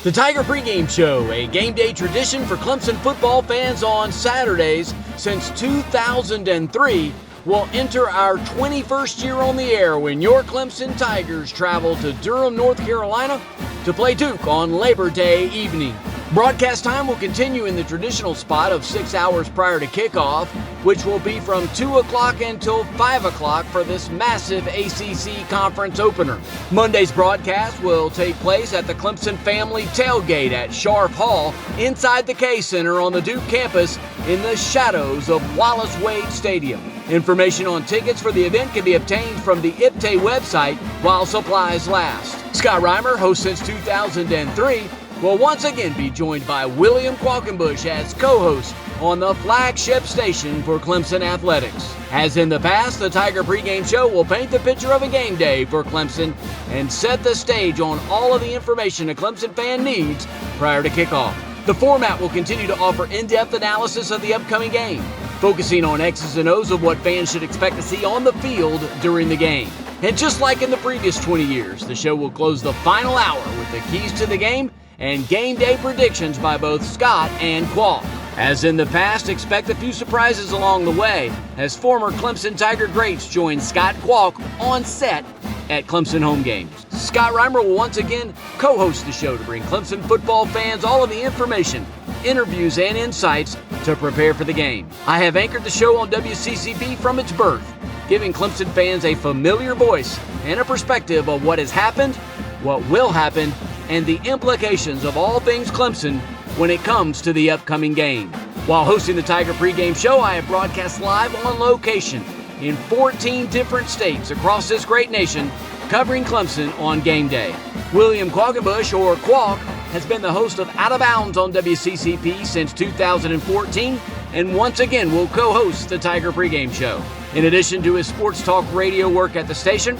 The Tiger Pregame Show, a game day tradition for Clemson football fans on Saturdays since 2003, will enter our 21st year on the air when your Clemson Tigers travel to Durham, North Carolina to play Duke on Labor Day evening. Broadcast time will continue in the traditional spot of 6 hours prior to kickoff, which will be from 2 o'clock until 5 o'clock for this massive ACC conference opener. Monday's broadcast will take place at the Clemson Family Tailgate at Scharf Hall inside the K Center on the Duke campus in the shadows of Wallace Wade Stadium. Information on tickets for the event can be obtained from the IPTAY website while supplies last. Scott Reimer, host since 2003, will once again be joined by William Qualkinbush as co-host on the Flagship Station for Clemson Athletics. As in the past, the Tiger Pregame Show will paint the picture of a game day for Clemson and set the stage on all of the information a Clemson fan needs prior to kickoff. The format will continue to offer in-depth analysis of the upcoming game, focusing on X's and O's of what fans should expect to see on the field during the game. And just like in the previous 20 years, the show will close the final hour with the keys to the game and game day predictions by both Scott and Qualk. As in the past, expect a few surprises along the way as former Clemson Tiger greats join Scott Qualk on set at Clemson home games. Scott Reimer will once again co-host the show to bring Clemson football fans all of the information, interviews, and insights to prepare for the game. I have anchored the show on WCCP from its birth, giving Clemson fans a familiar voice and a perspective of what has happened, what will happen, and the implications of all things Clemson when it comes to the upcoming game. While hosting the Tiger Pregame Show, I have broadcast live on location in 14 different states across this great nation, covering Clemson on game day. William Qualkinbush, or Qualk, has been the host of Out of Bounds on WCCP since 2014, and once again will co-host the Tiger Pregame Show. In addition to his sports talk radio work at the station,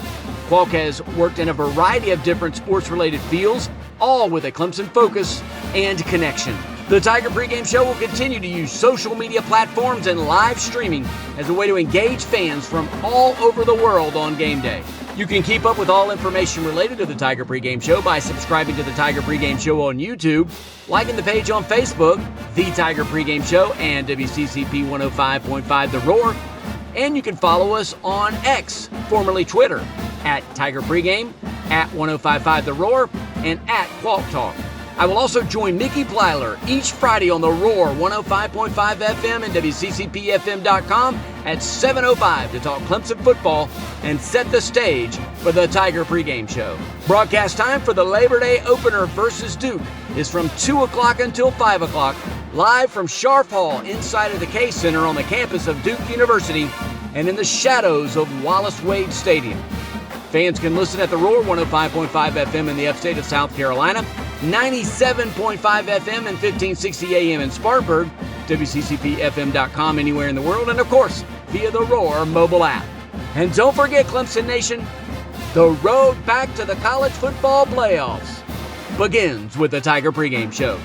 Qualk has worked in a variety of different sports-related fields, all with a Clemson focus and connection. The Tiger Pregame Show will continue to use social media platforms and live streaming as a way to engage fans from all over the world on game day. You can keep up with all information related to the Tiger Pregame Show by subscribing to the Tiger Pregame Show on YouTube, liking the page on Facebook, The Tiger Pregame Show, and WCCP 105.5 The Roar. And you can follow us on X, formerly Twitter, at Tiger Pregame, at 105.5 The Roar, and at Qualk Talk. I will also join Mickey Plyler each Friday on The Roar 105.5 FM and WCCPFM.com at 7:05 to talk Clemson football and set the stage for the Tiger Pregame Show. Broadcast time for the Labor Day opener versus Duke is from 2 o'clock until 5 o'clock, live from Scharf Hall inside of the K Center on the campus of Duke University and in the shadows of Wallace Wade Stadium. Fans can listen at The Roar 105.5 FM in the upstate of South Carolina, 97.5 FM and 1560 AM in Spartanburg, WCCPFM.com anywhere in the world, and of course, via the Roar mobile app. And don't forget, Clemson Nation, the road back to the college football playoffs begins with the Tiger Pregame Show.